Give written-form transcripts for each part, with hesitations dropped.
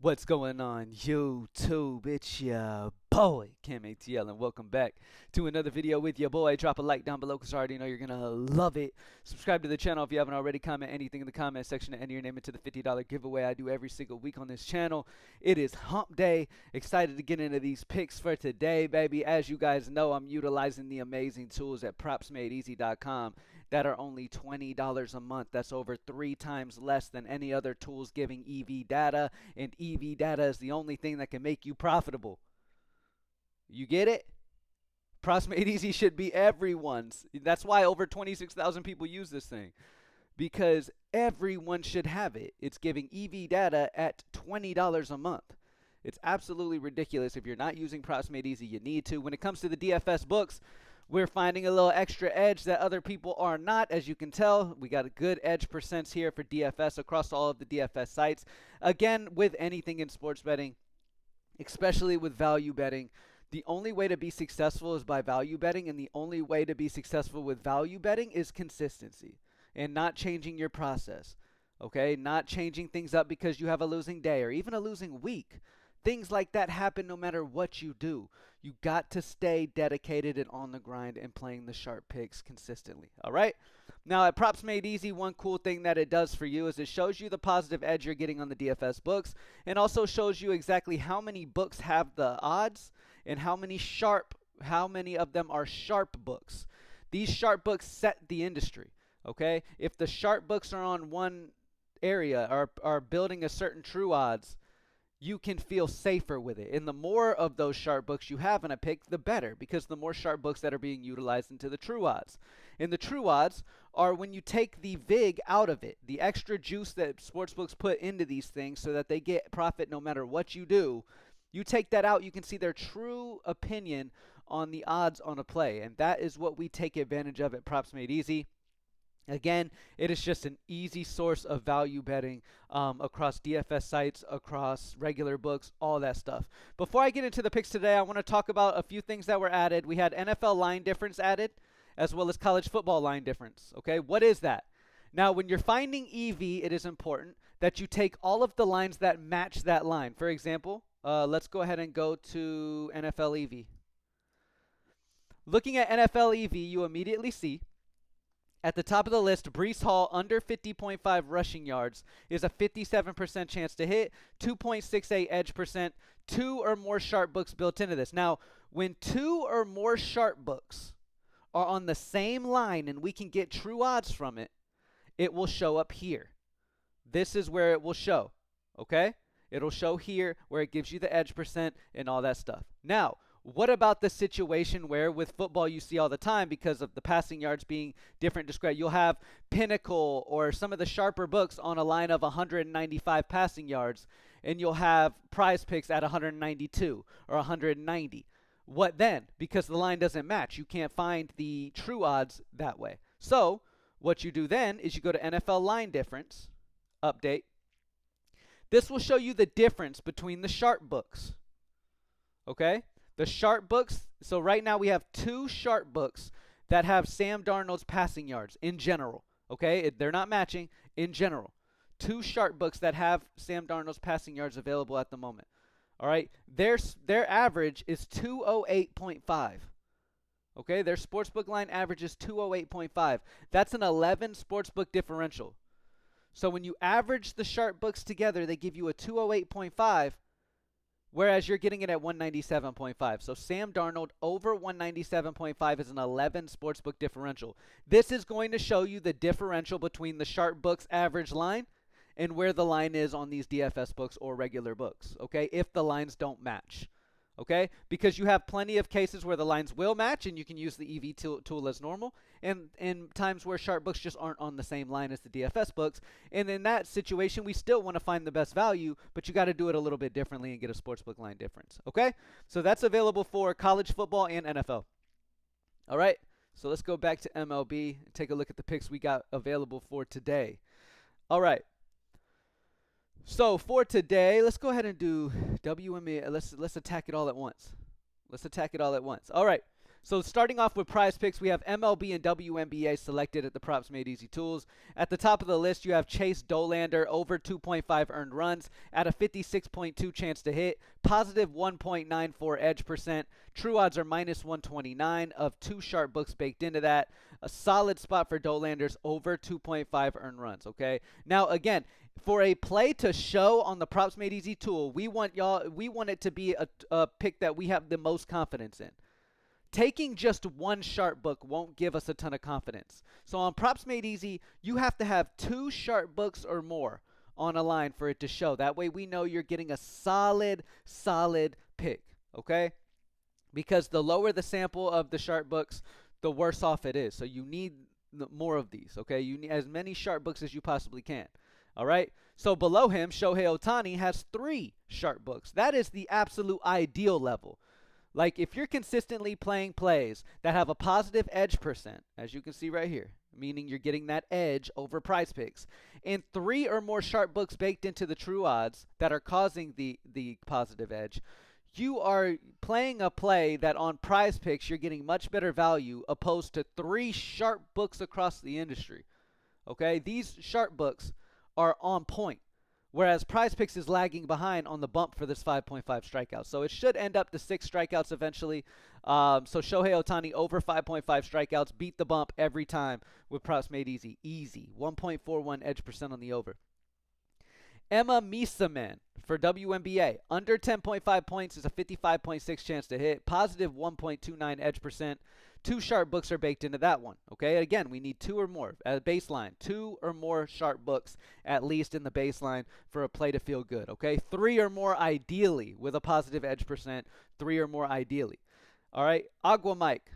What's going on, YouTube? It's your boy, Cam ATL, and welcome back to another video with your boy. Drop a like down below because I already know you're going to love it. Subscribe to the channel if you haven't already. Comment anything in the comment section and enter your name into the $50 giveaway I do every single week on this channel. It is hump day. Excited to get into these picks for today, baby. As you guys know, I'm utilizing the amazing tools at propsmadeeasy.com that are only $20 a month. That's over 3 times less than any other tools giving EV data, and EV data is the only thing that can make you profitable. You get it? Props Made Easy should be everyone's. That's why over 26,000 people use this thing, because everyone should have it. It's giving EV data at $20 a month. It's absolutely ridiculous. If you're not using Props Made Easy, you need to. When it comes to the DFS books, we're finding a little extra edge that other people are not. As you can tell, we got a good edge percents here for DFS across all of the DFS sites. Again, with anything in sports betting, especially with value betting, the only way to be successful is by value betting, and the only way to be successful with value betting is consistency and not changing your process. Okay, not changing things up because you have a losing day or even a losing week. Things like that happen no matter what you do. You got to stay dedicated and on the grind and playing the sharp picks consistently. All right? Now, at Props Made Easy, one cool thing that it does for you is it shows you the positive edge you're getting on the DFS books, and also shows you exactly how many books have the odds and how many of them are sharp books. These sharp books set the industry. Okay? If the sharp books are on one area, are building a certain true odds, you can feel safer with it. And the more of those sharp books you have in a pick, the better, because the more sharp books that are being utilized into the true odds. And the true odds are when you take the VIG out of it, the extra juice that sportsbooks put into these things so that they get profit no matter what you do. You take that out, you can see their true opinion on the odds on a play. And that is what we take advantage of at Props Made Easy. Again, it is just an easy source of value betting across DFS sites, across regular books, all that stuff. Before I get into the picks today, I want to talk about a few things that were added. We had NFL line difference added, as well as college football line difference. Okay, what is that? Now, when you're finding EV, it is important that you take all of the lines that match that line. For example, let's go ahead and go to NFL EV. Looking at NFL EV, you immediately see at the top of the list, Breece Hall under 50.5 rushing yards is a 57% chance to hit, 2.68 edge percent, 2 or more sharp books built into this. Now, when 2 or more sharp books are on the same line and we can get true odds from it, it will show up here. This is where it will show, okay? It'll show here where it gives you the edge percent and all that stuff. Now, what about the situation where with football you see all the time because of the passing yards being different discrete? You'll have Pinnacle or some of the sharper books on a line of 195 passing yards, and you'll have PrizePicks at 192 or 190. What then? Because the line doesn't match. You can't find the true odds that way. So what you do then is you go to NFL line difference, update. This will show you the difference between the sharp books. Okay? The sharp books, so right now we have 2 sharp books that have Sam Darnold's passing yards in general. Okay? They're not matching in general. 2 sharp books that have Sam Darnold's passing yards available at the moment. All right? Their average is 208.5. Okay? Their sportsbook line average is 208.5. That's an 11 sportsbook differential. So when you average the sharp books together, they give you a 208.5. Whereas you're getting it at 197.5. So Sam Darnold over 197.5 is an 11 sportsbook differential. This is going to show you the differential between the sharp books average line and where the line is on these DFS books or regular books, okay, if the lines don't match, okay? Because you have plenty of cases where the lines will match and you can use the EV tool as normal, and in times where sharp books just aren't on the same line as the DFS books. And in that situation, we still want to find the best value, but you got to do it a little bit differently and get a sportsbook line difference, okay? So that's available for college football and NFL. All right, so let's go back to MLB and take a look at the picks we got available for today. All right. So for today, let's go ahead and do WNBA. Let's attack it all at once. Let's attack it all at once. All right. So starting off with prize picks, we have MLB and WNBA selected at the Props Made Easy tools. At the top of the list, you have Chase Dolander over 2.5 earned runs at a 56.2 chance to hit, positive 1.94 edge percent. True odds are minus 129 of 2 sharp books baked into that. A solid spot for Dolander's over 2.5 earned runs, okay? Now, again, for a play to show on the Props Made Easy tool, we want it to be a pick that we have the most confidence in. Taking just one sharp book won't give us a ton of confidence. So on Props Made Easy, you have to have 2 sharp books or more on a line for it to show. That way we know you're getting a solid pick, okay? Because the lower the sample of the sharp books, the worse off it is. So you need more of these, okay? You need as many sharp books as you possibly can, all right? So below him, Shohei Ohtani has 3 sharp books. That is the absolute ideal level. Like, if you're consistently playing plays that have a positive edge percent, as you can see right here, meaning you're getting that edge over prize picks, and 3 or more sharp books baked into the true odds that are causing the positive edge, you are playing a play that on prize picks you're getting much better value opposed to 3 sharp books across the industry. Okay, these sharp books are on point, whereas prize picks is lagging behind on the bump for this 5.5 strikeouts. So it should end up to 6 strikeouts eventually. So Shohei Ohtani over 5.5 strikeouts, beat the bump every time with Props Made Easy. Easy. 1.41 edge percent on the over. Emma Misaman for WNBA. Under 10.5 points is a 55.6 chance to hit. Positive 1.29 edge percent. 2 sharp books are baked into that one. Okay, again, we need 2 or more at a baseline. 2 or more sharp books at least in the baseline for a play to feel good. Okay, 3 or more ideally with a positive edge percent. 3 or more ideally. All right, Agua Mike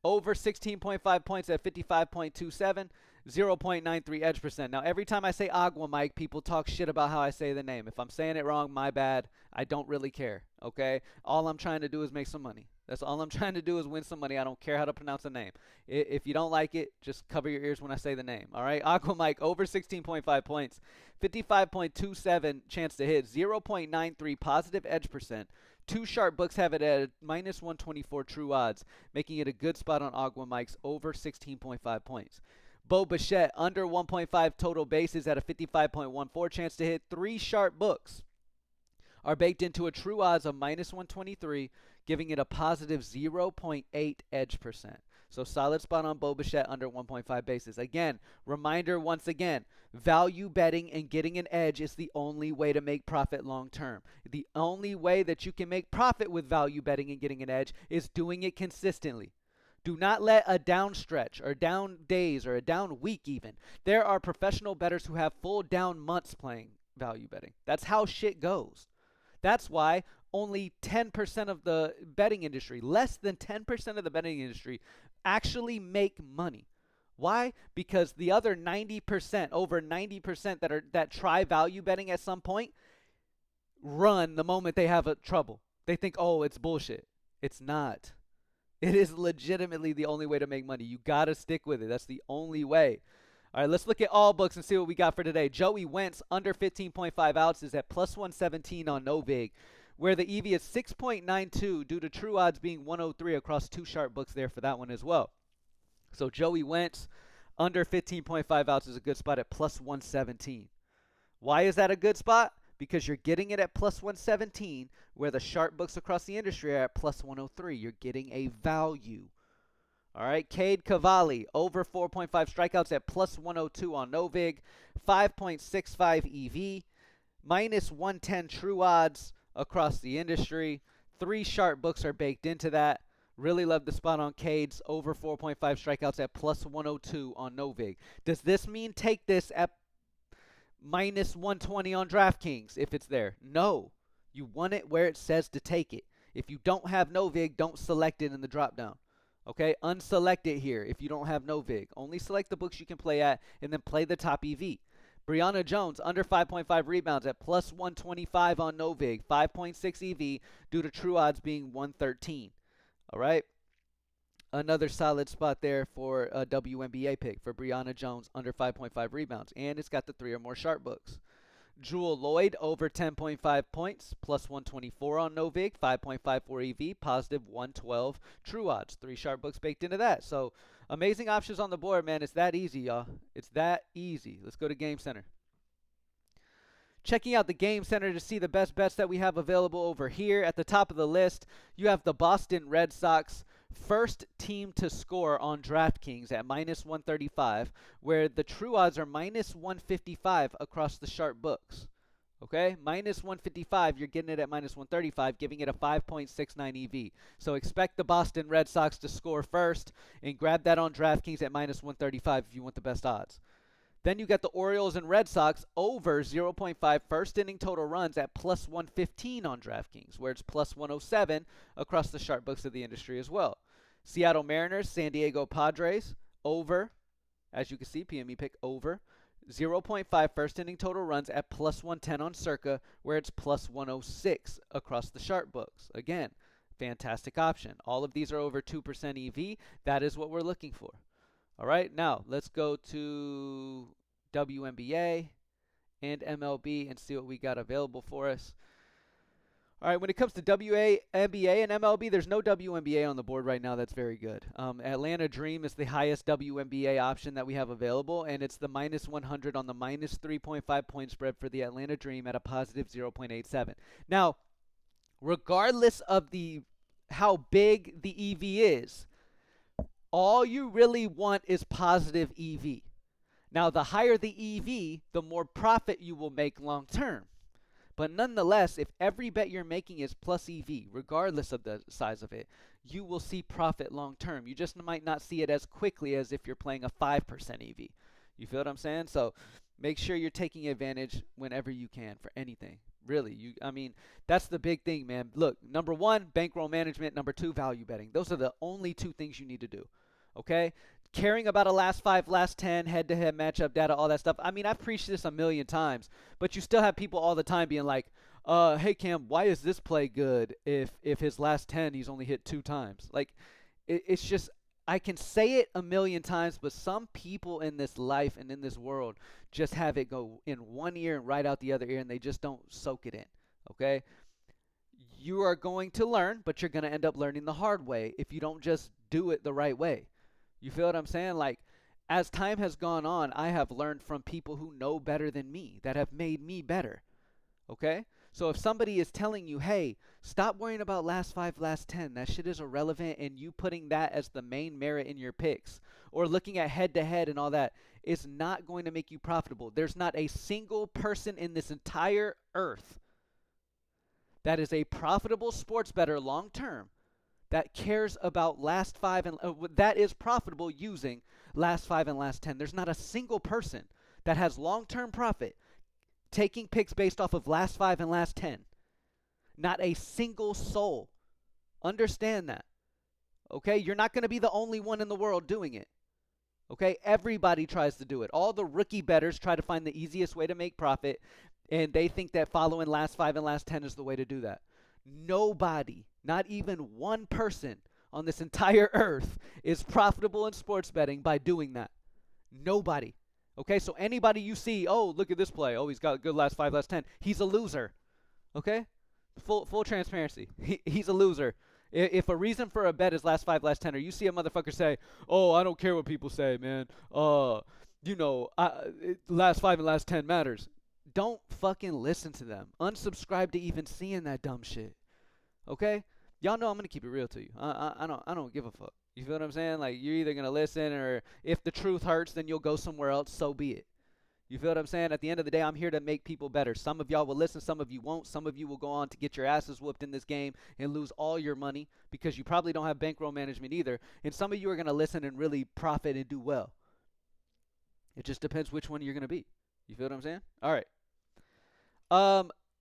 over 16.5 points at 55.27. 0.93 edge percent. Now, every time I say Agua Mike, people talk shit about how I say the name. If I'm saying it wrong, my bad. I don't really care, okay? All I'm trying to do is make some money. That's all I'm trying to do is win some money. I don't care how to pronounce the name. If you don't like it, just cover your ears when I say the name, all right? Agua Mike over 16.5 points, 55.27 chance to hit, 0.93 positive edge percent. 2 sharp books have it at minus 124 true odds, making it a good spot on Agua Mike's over 16.5 points. Bo Bichette under 1.5 total bases at a 55.14 chance to hit. 3 sharp books are baked into a true odds of minus 123, giving it a positive 0.8 edge percent. So solid spot on Bo Bichette under 1.5 bases. Again, reminder once again, value betting and getting an edge is the only way to make profit long term. The only way that you can make profit with value betting and getting an edge is doing it consistently. Do not let a down stretch or down days or a down week even. There are professional bettors who have full down months playing value betting. That's how shit goes. That's why only 10% of the betting industry, less than 10% of the betting industry actually make money. Why? Because the other 90%, over 90% that try value betting at some point, run the moment they have a trouble. They think, oh, it's bullshit. It's not. It is legitimately the only way to make money. You got to stick with it. That's the only way. All right, let's look at all books and see what we got for today. Joey Wentz under 15.5 ounces at plus 117 on Novig, where the EV is 6.92 due to true odds being 103 across 2 sharp books there for that one as well. So Joey Wentz under 15.5 ounces is a good spot at plus 117. Why is that a good spot? Because you're getting it at plus 117, where the sharp books across the industry are at plus 103. You're getting a value. All right, Cade Cavalli, over 4.5 strikeouts at plus 102 on Novig, 5.65 EV, minus 110 true odds across the industry. 3 sharp books are baked into that. Really love the spot on Cade's over 4.5 strikeouts at plus 102 on Novig. Does this mean take this at minus 120 on DraftKings if it's there? No. You want it where it says to take it. If you don't have Novig, don't select it in the drop down. Okay, unselect it here if you don't have Novig. Only select the books you can play at and then play the top EV. Brianna Jones under 5.5 rebounds at plus 125 on Novig, 5.6 EV due to true odds being 113. All right, another solid spot there for a WNBA pick for Brianna Jones under 5.5 rebounds, and it's got the 3 or more sharp books. Jewel Lloyd over 10.5 points, plus 124 on Novig, 5.54 EV, positive 112 true odds. 3 sharp books baked into that. So amazing options on the board, man. It's that easy, y'all. It's that easy. Let's go to Game Center. Checking out the Game Center to see the best bets that we have available over here. At the top of the list, you have the Boston Red Sox first team to score on DraftKings at minus 135, where the true odds are minus 155 across the sharp books. Okay, minus 155, you're getting it at minus 135, giving it a 5.69 EV. So expect the Boston Red Sox to score first and grab that on DraftKings at minus 135 if you want the best odds. Then you got the Orioles and Red Sox over 0.5 first inning total runs at plus 115 on DraftKings, where it's plus 107 across the sharp books of the industry as well. Seattle Mariners, San Diego Padres over, as you can see, PME pick over 0.5 first inning total runs at plus 110 on Circa, where it's plus 106 across the sharp books. Again, fantastic option. All of these are over 2% EV. That is what we're looking for. All right, now let's go to WNBA and MLB and see what we got available for us. All right, when it comes to WNBA and MLB, there's no WNBA on the board right now that's very good. Atlanta Dream is the highest WNBA option that we have available, and it's the minus 100 on the minus 3.5 point spread for the Atlanta Dream at a positive 0.87. Now, regardless of how big the EV is, all you really want is positive EV. Now, the higher the EV, the more profit you will make long term. But nonetheless, if every bet you're making is plus EV, regardless of the size of it, you will see profit long term. You just might not see it as quickly as if you're playing a 5% EV. You feel what I'm saying? So make sure you're taking advantage whenever you can for anything. Really, that's the big thing, man. Look, number 1, bankroll management. Number 2, value betting. Those are the only 2 things you need to do. Okay? Caring about a last 5, last 10, head-to-head matchup data, all that stuff. I've preached this a million times, but you still have people all the time being like, hey, Cam, why is this play good if his last 10 he's only hit 2 times? Like, it's just, I can say it a million times, but some people in this life and in this world just have it go in one ear and right out the other ear, and they just don't soak it in, okay? You are going to learn, but you're going to end up learning the hard way if you don't just do it the right way. You feel what I'm saying? Like, as time has gone on, I have learned from people who know better than me, that have made me better, okay? So if somebody is telling you, hey, stop worrying about last 5, last 10, that shit is irrelevant, and you putting that as the main merit in your picks, or looking at head-to-head and all that, is not going to make you profitable. There's not a single person in this entire earth that is a profitable sports bettor long-term that cares about last 5 and that is profitable using last 5 and last 10. There's not a single person that has long-term profit taking picks based off of last 5 and last 10. Not a single soul. Understand that. Okay? You're not going to be the only one in the world doing it. Okay? Everybody tries to do it. All the rookie bettors try to find the easiest way to make profit, and they think that following last 5 and last 10 is the way to do that. Nobody, not even one person on this entire earth is profitable in sports betting by doing that. Nobody. Okay, so anybody you see, oh, look at this play. Oh, he's got a good last 5, last 10. He's a loser. Okay? Full transparency. He's a loser. If a reason for a bet is last 5, last 10, or you see a motherfucker say, oh, I don't care what people say, man. Last 5 and last 10 matters. Don't fucking listen to them. Unsubscribe to even seeing that dumb shit. Okay? Y'all know I'm going to keep it real to you. I don't give a fuck. You feel what I'm saying? Like, you're either going to listen, or if the truth hurts, then you'll go somewhere else. So be it. You feel what I'm saying? At the end of the day, I'm here to make people better. Some of y'all will listen. Some of you won't. Some of you will go on to get your asses whooped in this game and lose all your money because you probably don't have bankroll management either. And some of you are going to listen and really profit and do well. It just depends which one you're going to be. You feel what I'm saying? All right.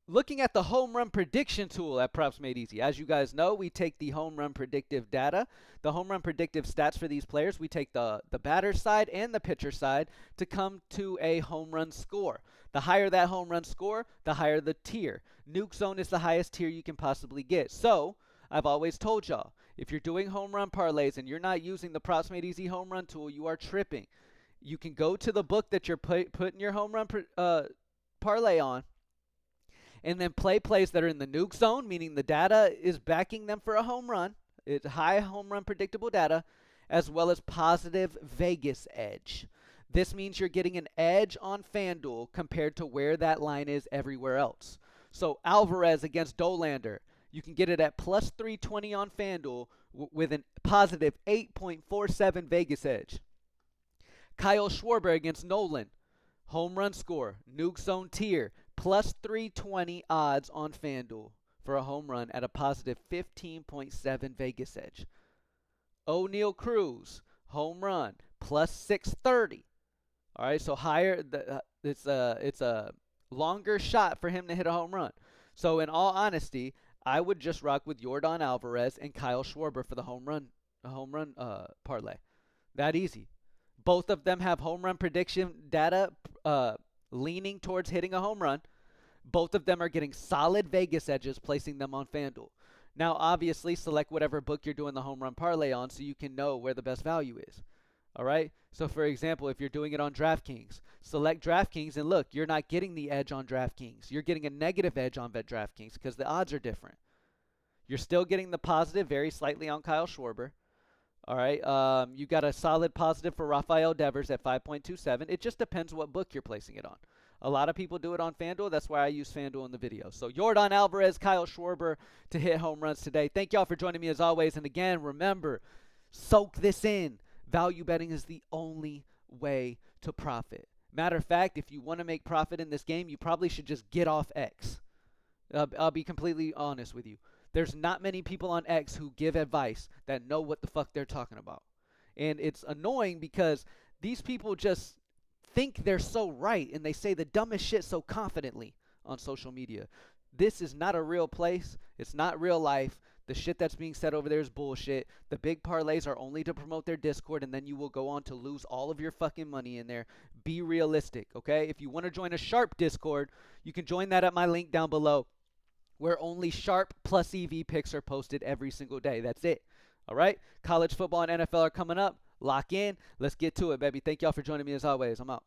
Looking at the home run prediction tool at Props Made Easy. As you guys know, we take the home run predictive data, the home run predictive stats for these players. We take the batter side and the pitcher side to come to a home run score. The higher that home run score, the higher the tier. Nuke Zone is the highest tier you can possibly get. So, I've always told y'all, if you're doing home run parlays and you're not using the Props Made Easy home run tool, you are tripping. You can go to the book that you're putting your home run parlay on, And then play plays that are in the nuke zone, meaning the data is backing them for a home run. It's high home run predictable data, as well as positive Vegas edge. This means you're getting an edge on FanDuel compared to where that line is everywhere else. So Alvarez against Dolander, you can get it at plus 320 on FanDuel with a positive 8.47 Vegas edge. Kyle Schwarber against Nolan, home run score, nuke zone tier, plus 320 odds on FanDuel for a home run at a positive 15.7 Vegas edge. O'Neal Cruz, home run, plus 630. All right, so higher. It's a longer shot for him to hit a home run. So in all honesty, I would just rock with Yordan Alvarez and Kyle Schwarber for the home run parlay. That easy. Both of them have home run prediction data leaning towards hitting a home run. Both of them are getting solid Vegas edges, placing them on FanDuel. Now, obviously, select whatever book you're doing the home run parlay on so you can know where the best value is. All right? So, for example, if you're doing it on DraftKings, select DraftKings and look, you're not getting the edge on DraftKings. You're getting a negative edge on DraftKings because the odds are different. You're still getting the positive very slightly on Kyle Schwarber. All right? You got a solid positive for Rafael Devers at 5.27. It just depends what book you're placing it on. A lot of people do it on FanDuel. That's why I use FanDuel in the video. So Yordan Alvarez, Kyle Schwarber to hit home runs today. Thank y'all for joining me as always. And again, remember, soak this in. Value betting is the only way to profit. Matter of fact, if you want to make profit in this game, you probably should just get off X. I'll be completely honest with you. There's not many people on X who give advice that know what the fuck they're talking about. And it's annoying because these people just think they're so right and they say the dumbest shit so confidently on social media. This is not a real place. It's not real life. The shit that's being said over there is bullshit. The big parlays are only to promote their Discord, and then you will go on to lose all of your fucking money in there. Be realistic, okay? If you want to join a Sharp Discord, you can join that at my link down below, where only Sharp plus EV picks are posted every single day. That's it. All right? College football and NFL are coming up. Lock in. Let's get to it, baby. Thank y'all for joining me as always. I'm out.